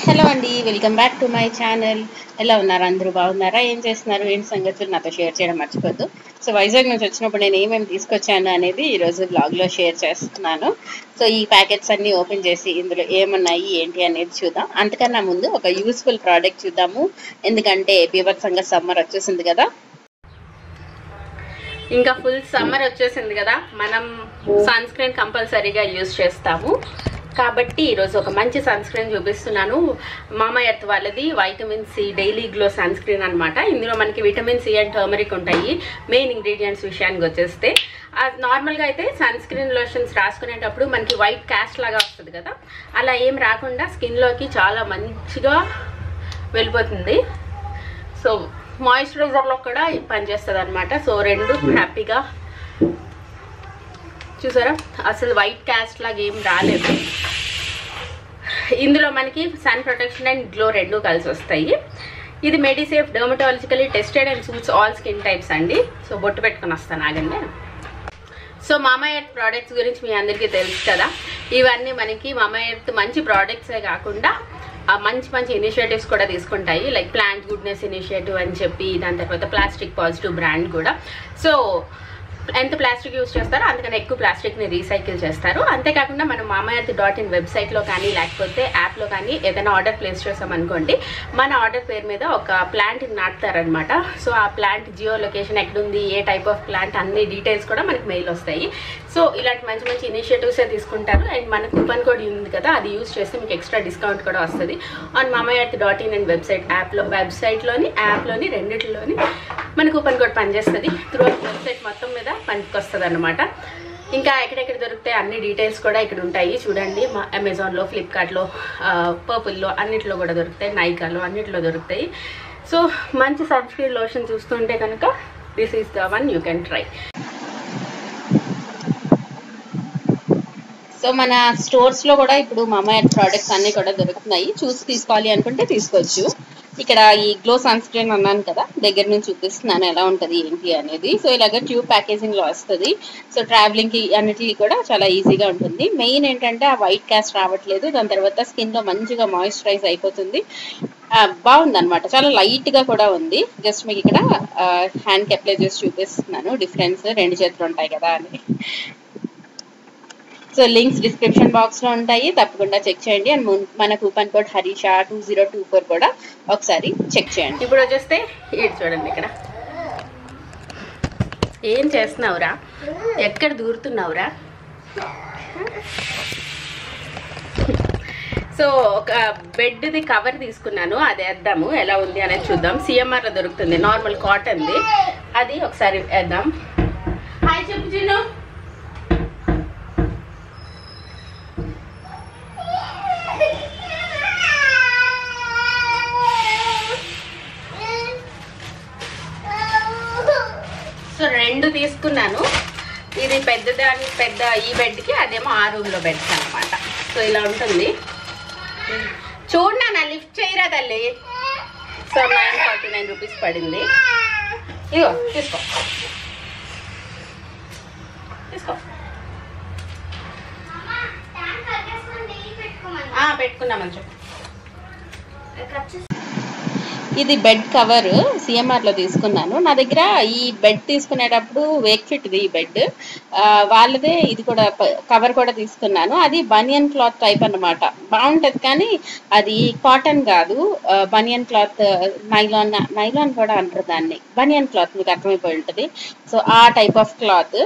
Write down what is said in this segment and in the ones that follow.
Hello అండి, welcome back to my channel. ఎలా ఉన్నారు? అందరూ బాగున్నారా? ఏం చేస్తున్నారు? ఏంటి సంగతులు నాతో షేర్ చేయడం మర్చిపోద్దు. సో వైజాగ్ నుంచి వచ్చినప్పుడు నేను ఏమేమి తీసుకొచ్చాను అనేది ఈరోజు బ్లాగ్లో షేర్ చేస్తున్నాను. సో ఈ ప్యాకెట్స్ అన్నీ ఓపెన్ చేసి ఇందులో ఏమున్నాయి ఏంటి అనేది చూద్దాం. అంతకన్నా ముందు ఒక యూస్ఫుల్ ప్రోడక్ట్ చూద్దాము. ఎందుకంటే బీభత్సంగా సమ్మర్ వచ్చేసింది కదా, ఇంకా ఫుల్ సమ్మర్ వచ్చేసింది కదా, మనం సన్ స్క్రీన్ కంపల్సరీగా యూజ్ చేస్తాము. కాబట్టి ఈరోజు ఒక మంచి సన్ స్క్రీన్ చూపిస్తున్నాను. మామా ఎర్త్ వాళ్ళది vitamin C daily glow sunscreen అనమాట. ఇందులో మనకి విటమిన్ సి అండ్ టర్మరిక్ ఉంటాయి. మెయిన్ ఇంగ్రీడియంట్స్ విషయానికి వచ్చేస్తే నార్మల్గా అయితే సన్ స్క్రీన్ లోషన్స్ రాసుకునేటప్పుడు మనకి వైట్ క్యాస్ట్ లాగా వస్తుంది కదా, అలా ఏం రాకుండా స్కిన్లోకి చాలా మంచిగా వెళ్ళిపోతుంది. సో మాయిశ్చరైజర్లో కూడా పనిచేస్తుంది అనమాట. సో రెండు హ్యాపీగా చూసారా, అసలు వైట్ క్యాస్ట్ లాగా ఏం రాలేదు. ఇందులో మనకి సన్ ప్రొటెక్షన్ అండ్ గ్లో రెండు కలిసి వస్తాయి. ఇది Medisafe dermatologically tested and suits all skin types అండి. సో బొట్టు పెట్టుకుని వస్తాను ఆగండి. సో మామా ఎర్త్ ప్రోడక్ట్స్ గురించి మీ అందరికీ తెలుసు కదా, ఇవన్నీ మనకి మామా ఎర్త్ మంచి ప్రోడక్ట్సే కాకుండా మంచి మంచి ఇనిషియేటివ్స్ కూడా తీసుకుంటాయి. లైక్ ప్లాంట్ గుడ్నెస్ ఇనిషియేటివ్ అని చెప్పి, దాని తర్వాత ప్లాస్టిక్ పాజిటివ్ బ్రాండ్ కూడా. సో ఎంత ప్లాస్టిక్ యూజ్ చేస్తారో అంతకన్నా ఎక్కువ ప్లాస్టిక్ని రీసైకిల్ చేస్తారు. అంతేకాకుండా మనం mamaearth.in వెబ్సైట్లో కానీ లేకపోతే యాప్లో కానీ ఏదైనా ఆర్డర్ ప్లేస్ చేసామనుకోండి, మన ఆర్డర్ పేరు మీద ఒక ప్లాంట్ని నాటుతారనమాట. సో ఆ ప్లాంట్ జియో లొకేషన్ ఎక్కడుంది, ఏ టైప్ ఆఫ్ ప్లాంట్, అన్ని డీటెయిల్స్ కూడా మనకి మెయిల్ వస్తాయి. సో ఇలాంటి మంచి మంచి ఇనిషియేటివ్సే తీసుకుంటారు. అండ్ మన కూపన్ కోడ్ ఉంది కదా, అది యూజ్ చేస్తే మీకు ఎక్స్ట్రా డిస్కౌంట్ కూడా వస్తుంది. ఆన్ mamaearth.in అండ్ వెబ్సైట్లోని యాప్లోని రెండిట్లోని మన కూపన్ కోడ్ పనిచేస్తుంది. త్రూ వెబ్సైట్ మొత్తం మీద పనికి వస్తుంది అనమాట. ఇంకా ఎక్కడెక్కడ దొరుకుతాయి అన్ని డీటెయిల్స్ కూడా ఇక్కడ ఉంటాయి చూడండి. అమెజాన్లో, ఫ్లిప్కార్ట్లో, పర్పుల్లో అన్నిట్లో కూడా దొరుకుతాయి, నైకాలో అన్నిట్లో దొరుకుతాయి. సో మంచి సన్ స్క్రీన్ లోషన్ చూస్తుంటే కనుక this is the one you can try. So మన స్టోర్స్లో కూడా ఇప్పుడు మామా ఎర్త్ ప్రోడక్ట్స్ అన్నీ కూడా దొరుకుతున్నాయి. చూసి తీసుకోవాలి అనుకుంటే తీసుకోవచ్చు. ఇక్కడ ఈ గ్లో సన్ స్క్రీన్ అన్నాను కదా, దగ్గర నుంచి చూపిస్తున్నాను ఎలా ఉంటుంది ఏంటి అనేది. సో ఇలాగ ట్యూబ్ ప్యాకేజింగ్లో వస్తుంది. సో ట్రావెలింగ్కి అన్నిటికీ కూడా చాలా ఈజీగా ఉంటుంది. మెయిన్ ఏంటంటే ఆ వైట్ క్యాస్ట్ రావట్లేదు. దాని తర్వాత స్కిన్లో మంచిగా మాయిశ్చరైజ్ అయిపోతుంది. బాగుంది అనమాట, చాలా లైట్గా కూడా ఉంది. జస్ట్ మీకు ఇక్కడ హ్యాండ్కి అప్లై చేసి చూపిస్తున్నాను డిఫరెన్స్, రెండు చేతులు ఉంటాయి కదా అని. సో లింక్స్ డిస్క్రిప్షన్ బాక్స్లో ఉంటాయి, తప్పకుండా చెక్ చేయండి. అండ్ మన కూపన్ కోడ్ హరీషా 2024 కూడా ఒకసారి చెక్ చేయండి. ఇప్పుడు వచ్చేస్తే ఇది చూడండి, ఇక్కడ ఏం చేస్తున్నావురా, ఎక్కడ దూరుతున్నావురా. సో ఒక బెడ్ది కవర్ తీసుకున్నాను, అది వేద్దాము, ఎలా ఉంది అనేది చూద్దాం. సిఎంఆర్లో దొరుకుతుంది, నార్మల్ కాటన్ది. అది ఒకసారి వేద్దాం. హాయ్ చెప్పు చిన్ను. సో రెండు తీసుకున్నాను. ఇది పెద్ద ఈ బెడ్కి, అదేమో ఆ రూమ్లో బెడ్స్ అనమాట. సో ఇలా ఉంటుంది. చూడనా, నా లిఫ్ట్ చేయరా తల్లి. సో 949 రూపీస్ పడింది. ఇదిగో తీసుకో పెట్టుకున్నామని చెప్పు. ఇది బెడ్ కవర్ సిఎంఆర్లో తీసుకున్నాను. నా దగ్గర ఈ బెడ్ తీసుకునేటప్పుడు వేక్ఫిట్ది ఈ బెడ్, వాళ్ళదే ఇది కూడా కవర్ కూడా తీసుకున్నాను. అది బనియన్ క్లాత్ టైప్ అన్నమాట. బాగుంటుంది కానీ అది కాటన్ కాదు, బనియన్ క్లాత్, నైలాన్ కూడా అంటారు దాన్ని. బనియన్ క్లాత్ మీకు అర్థమైపోయి ఉంటుంది. సో ఆ టైప్ ఆఫ్ క్లాత్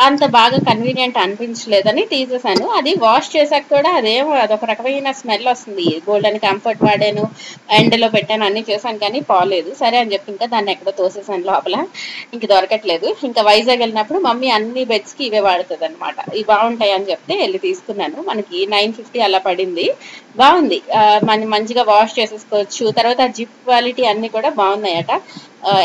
అంత బాగా కన్వీనియంట్ అనిపించలేదని తీసేసాను. అది వాష్ చేశాక కూడా అదొక రకమైన స్మెల్ వస్తుంది. గోల్డెన్ కంఫర్ట్ వాడాను, ఎండలో పెట్టాను, అన్నీ చేశాను కానీ పోలేదు. సరే అని చెప్పి ఇంకా దాన్ని ఎక్కడో తోసేసాను లోపల, ఇంక దొరకట్లేదు. ఇంకా వైజాగ్ వెళ్ళినప్పుడు మమ్మీ అన్ని బెడ్స్కి ఇవే వాడుతుంది అనమాట. ఇవి బాగుంటాయి అని చెప్తే వెళ్ళి తీసుకున్నాను. మనకి 950 అలా పడింది. బాగుంది, మనం మంచిగా వాష్ చేసేసుకోవచ్చు. తర్వాత జిప్ క్వాలిటీ అన్నీ కూడా బాగున్నాయట.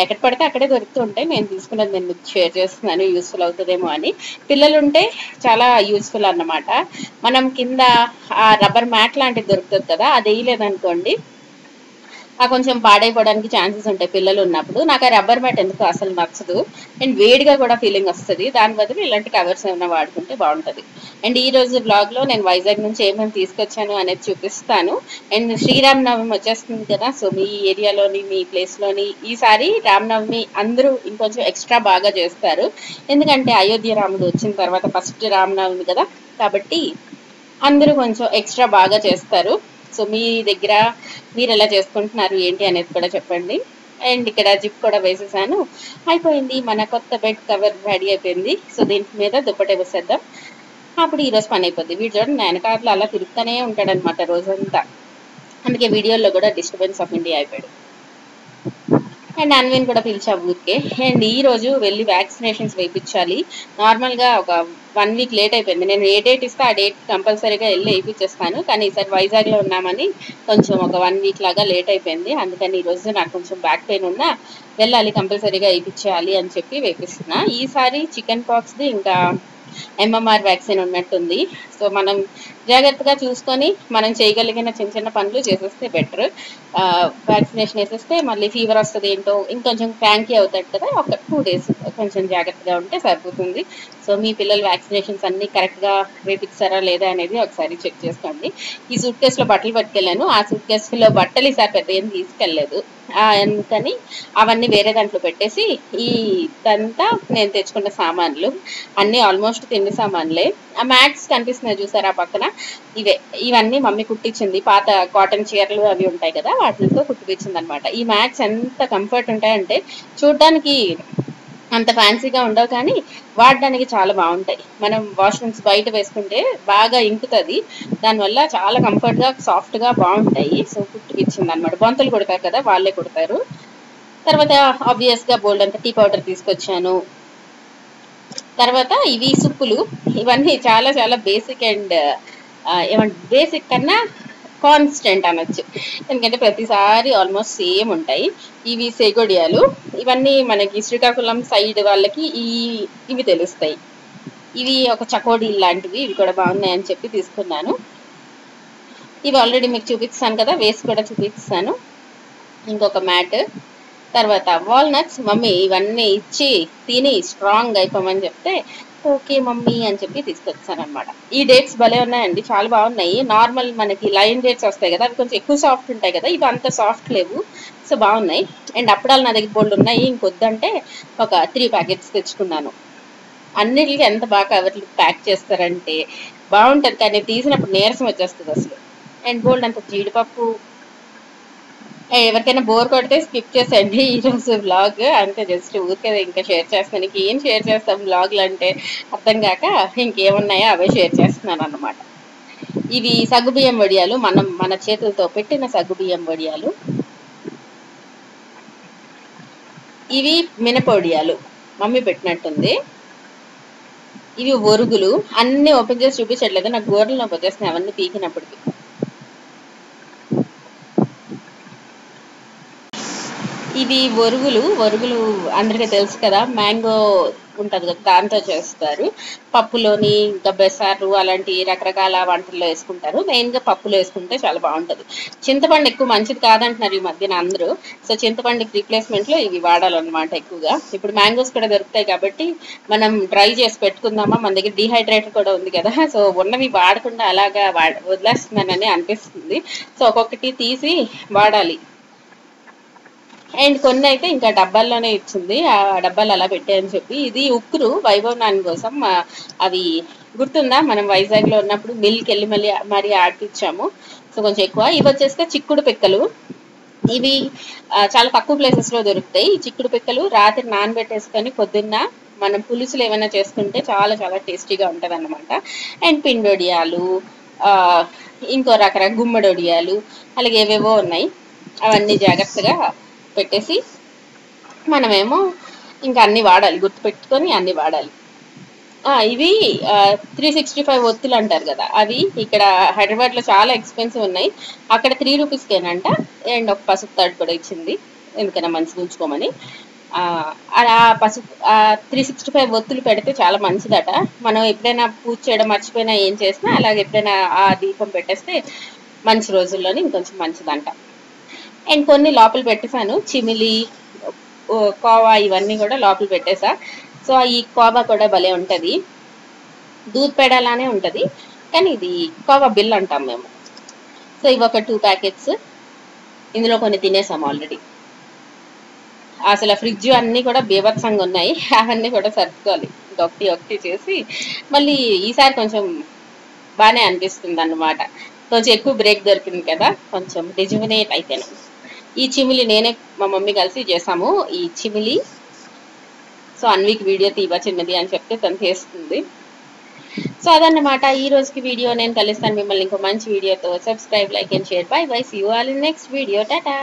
ఎక్కడ పడితే అక్కడే దొరుకుతూ ఉంటాయి. నేను తీసుకున్నది నేను మీకు షేర్ చేస్తున్నాను, యూస్ఫుల్ అవుతుందేమో అని. పిల్లలు ఉంటే చాలా యూస్ఫుల్ అన్నమాట. మనం కింద ఆ రబ్బర్ మ్యాట్ లాంటిది దొరుకుతుంది కదా, అది వేయలేదనుకోండి, కొంచెం పాడైపోవడానికి ఛాన్సెస్ ఉంటాయి పిల్లలు ఉన్నప్పుడు. నాకు ఆ రబ్బర్ మ్యాట్ ఎందుకు అసలు నచ్చదు, అండ్ వేడిగా కూడా ఫీలింగ్ వస్తుంది. దాని బదులు ఇలాంటి కవర్స్ ఏమైనా వాడుకుంటే బాగుంటుంది. అండ్ ఈ రోజు బ్లాగ్ లో నేను వైజాగ్ నుంచి ఏమేమి తీసుకొచ్చాను అనేది చూపిస్తాను. అండ్ శ్రీరామనవమి వచ్చేస్తుంది కదా, సో మీ ఏరియాలోని మీ ప్లేస్ లోని ఈసారి రామనవమి అందరూ ఇంకొంచెం ఎక్స్ట్రా బాగా చేస్తారు. ఎందుకంటే అయోధ్య రాముడు వచ్చిన తర్వాత ఫస్ట్ రామనవమి కదా, కాబట్టి అందరూ కొంచెం ఎక్స్ట్రా బాగా చేస్తారు. సో మీ దగ్గర మీరు ఎలా చేసుకుంటున్నారు ఏంటి అనేది కూడా చెప్పండి. అండ్ ఇక్కడ జిప్ కూడా వేసేసాను, అయిపోయింది. మన కొత్త బెడ్ కవర్ రెడీ అయిపోయింది. సో దీని మీద దుప్పటి వేసేద్దాం, అప్పుడు ఈరోజు పని అయిపోద్ది. వీడు చూడండి వెనకాతలో అలా తిరుగుతూనే ఉంటాడనమాట రోజంతా, అందుకే వీడియోలో కూడా డిస్టర్బెన్స్ ఆఫ్ ఇండియా అయిపోయాడు. అండ్ అన్విన్ కూడా పిలిచా ఊరికే. అండ్ ఈ రోజు వెళ్ళి వ్యాక్సినేషన్స్ వేయించాలి. నార్మల్గా ఒక 1 వీక్ లేట్ అయిపోయింది. నేను ఏ డేట్ ఇస్తే ఆ డేట్ కంపల్సరీగా వెళ్ళి వేయించేస్తాను, కానీ ఈసారి వైజాగ్లో ఉన్నామని కొంచెం ఒక 1 వీక్ లాగా లేట్ అయిపోయింది. అందుకని ఈరోజు నాకు కొంచెం బ్యాక్ పెయిన్ ఉన్నా వెళ్ళాలి, కంపల్సరీగా వేయించేయాలి అని చెప్పి వేపిస్తున్నా. ఈసారి చికెన్ పాక్స్ది ఇంకా ఎంఎంఆర్ వ్యాక్సిన్ ఉన్నట్టుంది. సో మనం జాగ్రత్తగా చూసుకొని మనం చేయగలిగిన చిన్న చిన్న పనులు చేసేస్తే బెటర్. వ్యాక్సినేషన్ వేసేస్తే మళ్ళీ ఫీవర్ వస్తుంది ఏంటో, ఇంకొంచెం క్రాంకీ అవుతాడు కదా, ఒక 2 days కొంచెం జాగ్రత్తగా ఉంటే సరిపోతుంది. సో మీ పిల్లలు వ్యాక్సినేషన్స్ అన్ని కరెక్ట్గా వేపిస్తారా లేదా అనేది ఒకసారి చెక్ చేసుకోండి. ఈ సూట్ కేసులో బట్టలు పట్టుకెళ్ళాను, ఆ సూట్ కేసులో బట్టలు ఈసారి పెద్ద ఏం తీసుకెళ్ళలేదు, అందుకని అవన్నీ వేరే దాంట్లో పెట్టేసి ఇదంతా నేను తెచ్చుకున్న సామాన్లు అన్నీ ఆల్మోస్ట్ తిండి సామాన్లే. ఆ మ్యాట్స్ కనిపిస్తున్నాయి చూసారు ఆ పక్కన, ఇవన్నీ మమ్మీ కుట్టించింది. పాత కాటన్ చీరలు అవి ఉంటాయి కదా, వాటితో కుట్టించింది అనమాట. ఈ మ్యాట్స్ ఎంత కంఫర్ట్ ఉంటాయంటే చూడడానికి అంత ఫ్యాన్సీగా ఉండవు, కానీ వాడడానికి చాలా బాగుంటాయి. మనం వాష్రూమ్స్ బయట వేసుకుంటే బాగా ఇంకుతుంది, దానివల్ల చాలా కంఫర్ట్గా సాఫ్ట్గా బాగుంటాయి. సో కుట్టించింది అనమాట. బొంతలు కుడతారు కదా, వాళ్ళే కుడతారు. తర్వాత ఆబ్వియస్గా బోల్డ్ అంత టీ పౌడర్ తీసుకొచ్చాను. తర్వాత ఇవి సుప్పులు, ఇవన్నీ చాలా చాలా బేసిక్ అండ్ బేసిక్ కన్నా కాన్స్టెంట్ అనొచ్చు, ఎందుకంటే ప్రతిసారి ఆల్మోస్ట్ సేమ్ ఉంటాయి. ఇవి సేగొడియాలు, ఇవన్నీ మనకి శ్రీకాకుళం సైడ్ వాళ్ళకి ఇవి తెలుస్తాయి. ఇవి ఒక చకోడీ లాంటివి, ఇవి కూడా బాగున్నాయని చెప్పి తీసుకున్నాను. ఇవి ఆల్రెడీ మీకు చూపిస్తాను కదా, వేసి కూడా చూపిస్తాను. ఇంకొక మ్యాట్, తర్వాత వాల్నట్స్. మమ్మీ ఇవన్నీ ఇచ్చి తిని స్ట్రాంగ్ అయిపోమని చెప్తే ఓకే మమ్మీ అని చెప్పి తీసుకొచ్చాను అనమాట. ఈ డేట్స్ భలే ఉన్నాయండి, చాలా బాగున్నాయి. నార్మల్ మనకి లైన్ డేట్స్ వస్తాయి కదా, అవి కొంచెం ఎక్కువ సాఫ్ట్ ఉంటాయి కదా, ఇవి అంత సాఫ్ట్ లేవు. సో బాగున్నాయి. అండ్ అప్పడాలు నా దగ్గర బోల్డ్ ఉన్నాయి, ఇంకొద్దంటే ఒక 3 ప్యాకెట్స్ తెచ్చుకున్నాను. అన్నిటికీ ఎంత బాగా కవర్లు ప్యాక్ చేస్తారంటే బాగుంటుంది, కానీ తీసినప్పుడు నీరసం వచ్చేస్తుంది అసలు. అండ్ బోల్డ్ అంత జీడిపప్పు. ఎవరికైనా బోర్ కొడితే స్కిప్ చేసేయండి ఈరోజు వ్లాగ్, అంటే జస్ట్ ఊరికే ఇంకా షేర్ చేస్తాను. ఏం షేర్ చేస్తాం వ్లాగ్లు అంటే అర్థం కాక ఇంకేమున్నాయో అవే షేర్ చేస్తున్నాను అన్నమాట. ఇవి సగ్గుబియ్యం వడియాలు, మన చేతులతో పెట్టిన సగ్గుబియ్యం వడియాలు. ఇవి మినపొడియాలు, మమ్మీ పెట్టినట్టుంది. ఇవి ఒరుగులు, అన్ని ఓపెన్ చేసి చూపించట్లేదు, నాకు గోర్లు నొప్పి వచ్చేస్తున్నాయి అవన్నీ పీకినప్పటికి. ఇవి ఒరుగులు అందరికీ తెలుసు కదా, మ్యాంగో ఉంటుంది కదా, దాంతో చేస్తారు. పప్పులోని ఇంకా బెసారు అలాంటి రకరకాల వంటల్లో వేసుకుంటారు. మెయిన్గా పప్పులో వేసుకుంటే చాలా బాగుంటుంది. చింతపండు ఎక్కువ మంచిది కాదంటున్నారు ఈ మధ్యన అందరూ. సో చింతపండుకి రీప్లేస్మెంట్లో ఇవి వాడాలన్నమాట ఎక్కువగా. ఇప్పుడు మ్యాంగోస్ కూడా దొరుకుతాయి కాబట్టి మనం డ్రై చేసి పెట్టుకుందామా, మన దగ్గర డీహైడ్రేటర్ కూడా ఉంది కదా, సో ఉన్నవి వాడకుండా అలాగా వదిలేస్తున్నానని అనిపిస్తుంది. సో ఒక్కొక్కటి తీసి వాడాలి. అండ్ కొన్ని అయితే ఇంకా డబ్బాల్లోనే ఇచ్చింది, ఆ డబ్బాలు అలా పెట్టాయని చెప్పి. ఇది ఉక్కురు వైభవ్ నాని కోసం, అవి గుర్తుందా మనం వైజాగ్లో ఉన్నప్పుడు మిల్కి వెళ్ళి మరీ ఆడిపించాము. సో కొంచెం ఎక్కువ. ఇవి వచ్చేస్తే చిక్కుడు పిక్కలు, ఇవి చాలా తక్కువ ప్లేసెస్లో దొరుకుతాయి. ఈ చిక్కుడు పిక్కలు రాత్రి నానబెట్టేసుకొని పొద్దున్న మనం పులుసులు ఏమైనా చేసుకుంటే చాలా చాలా టేస్టీగా ఉంటుంది అన్నమాట. అండ్ పిండొడియాలు, ఇంకో రకరకాల గుమ్మడొడియాలు, అలాగే ఏవేవో ఉన్నాయి. అవన్నీ జాగ్రత్తగా పెట్టేసి మనమేమో ఇంకా అన్ని వాడాలి, గుర్తుపెట్టుకొని అన్ని వాడాలి. ఇవి 365 ఒత్తులు అంటారు కదా, అవి ఇక్కడ హైదరాబాద్లో చాలా ఎక్స్పెన్సివ్ ఉన్నాయి, అక్కడ 3 రూపీస్కేనంట. అండ్ ఒక పసుపు తాడు కూడా ఇచ్చింది, ఎందుకైనా మంచిగా ఉంచుకోమని. అలా పసుపు 365 ఒత్తులు పెడితే చాలా మంచిదట. మనం ఎప్పుడైనా పూజ చేయడం మర్చిపోయినా ఏం చేసినా అలాగే ఎప్పుడైనా ఆ దీపం పెట్టేస్తే మంచి రోజుల్లోని ఇంకొంచెం మంచిదంట. అండ్ కొన్ని లోపల పెట్టేసాను, చిమిలి, కోవా ఇవన్నీ కూడా లోపల పెట్టేసా. సో ఈ కోవా కూడా భలే ఉంటుంది, దూద్ పేడలానే ఉంటుంది, కానీ ఇది కోవా బిల్ అంటాం మేము. సో ఇవి ఒక 2 ప్యాకెట్స్, ఇందులో కొన్ని తినేసాము ఆల్రెడీ. అసలు ఫ్రిడ్జ్ అన్నీ కూడా బీభత్సంగా ఉన్నాయి, అవన్నీ కూడా సర్దుకోవాలి ఒకటి చేసి. మళ్ళీ ఈసారి కొంచెం బాగానే అనిపిస్తుంది అన్నమాట, కొంచెం ఎక్కువ బ్రేక్ దొరికింది కదా, కొంచెం రిజువినేట్ అయిపోయాను. ఈ చిమిలి నేనే మా మమ్మీ కలిసి చేసాము ఈ చిమిలి. సో అన్వీకి వీడియో తీవా చిన్నది అని చెప్తే తను చేస్తుంది. సో అదన్నమాట ఈ రోజుకి వీడియో. నేను కలుస్తాను మిమ్మల్ని ఇంకో మంచి వీడియోతో. Subscribe, like and share. Bye bye, see you all in next video. Tata.